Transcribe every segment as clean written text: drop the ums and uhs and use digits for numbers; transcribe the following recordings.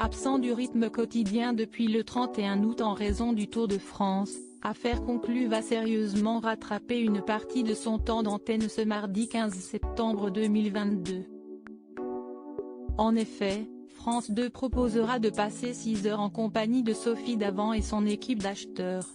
Absent du rythme quotidien depuis le 31 août en raison du Tour de France, Affaires conclues va sérieusement rattraper une partie de son temps d'antenne ce mardi 15 septembre 2022. En effet, France 2 proposera de passer 6 heures en compagnie de Sophie Davant et son équipe d'acheteurs.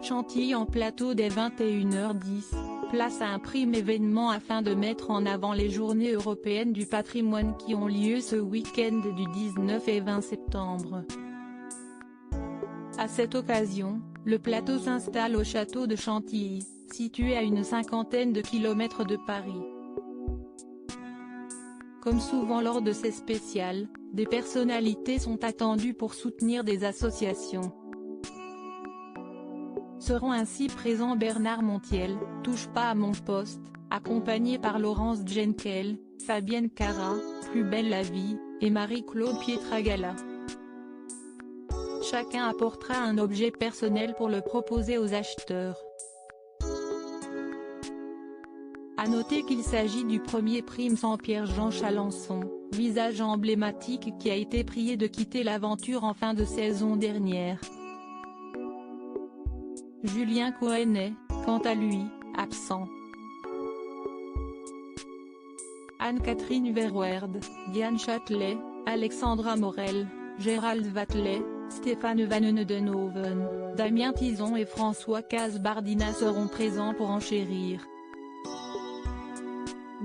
Chantilly en plateau dès 21h10, place à un prime événement afin de mettre en avant les journées européennes du patrimoine qui ont lieu ce week-end du 19 et 20 septembre. À cette occasion, le plateau s'installe au château de Chantilly, situé à une cinquantaine de kilomètres de Paris. Comme souvent lors de ces spéciales, des personnalités sont attendues pour soutenir des associations. Seront ainsi présents Bernard Montiel, Touche pas à mon poste, accompagné par Laurence Jenkel, Fabienne Cara, Plus belle la vie, et Marie-Claude Pietragala. Chacun apportera un objet personnel pour le proposer aux acheteurs. À noter qu'il s'agit du premier prime sans Pierre-Jean Chalençon, visage emblématique qui a été prié de quitter l'aventure en fin de saison dernière. Julien Cohen est, quant à lui, absent. Anne-Catherine Verweerd, Diane Châtelet, Alexandra Morel, Gérald Vatelet, Stéphane Van Neudenhoven, Damien Tison et François Cazes-Bardina seront présents pour enchérir.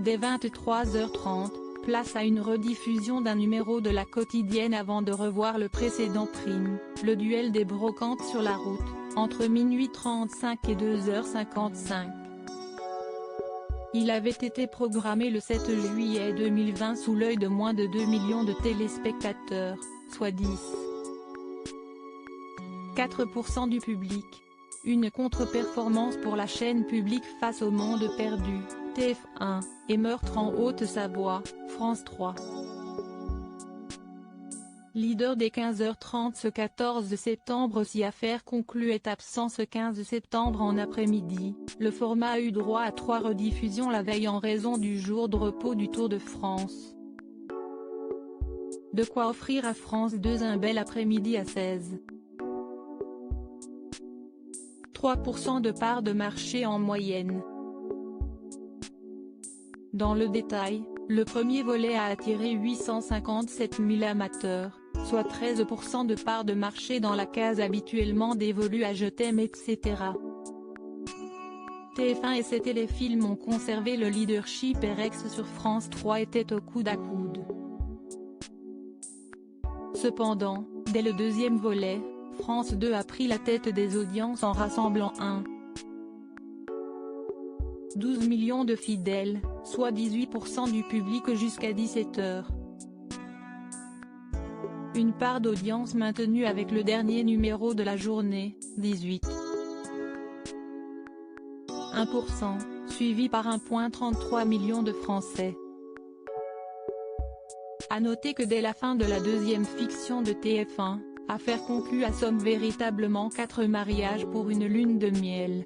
Dès 23h30, place à une rediffusion d'un numéro de la quotidienne avant de revoir le précédent prime, le duel des brocantes sur la route, entre minuit 35 et 2h55. Il avait été programmé le 7 juillet 2020 sous l'œil de moins de 2 millions de téléspectateurs, soit 10,4% du public. Une contre-performance pour la chaîne publique face au Monde perdu, TF1, et Meurtre en Haute-Savoie, France 3. Leader des 15h30 ce 14 septembre. Si Affaires conclues est absent ce 15 septembre en après-midi, le format a eu droit à 3 rediffusions la veille en raison du jour de repos du Tour de France. De quoi offrir à France 2 un bel après-midi à 16,3% de part de marché en moyenne. Dans le détail, le premier volet a attiré 857 000 amateurs, soit 13% de part de marché dans la case habituellement dévolue à Je t'aime etc. TF1 et ses téléfilms ont conservé le leadership et Rex sur France 3 était au coude à coude. Cependant, dès le deuxième volet, France 2 a pris la tête des audiences en rassemblant 12 millions de fidèles, soit 18% du public jusqu'à 17h. Une part d'audience maintenue avec le dernier numéro de la journée, 18,1%, suivi par 1,33 million de Français. À noter que dès la fin de la deuxième fiction de TF1, Affaires conclues assomme véritablement 4 mariages pour une lune de miel.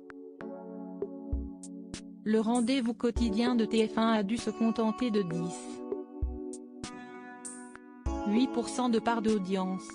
Le rendez-vous quotidien de TF1 a dû se contenter de 10,8% de part d'audience.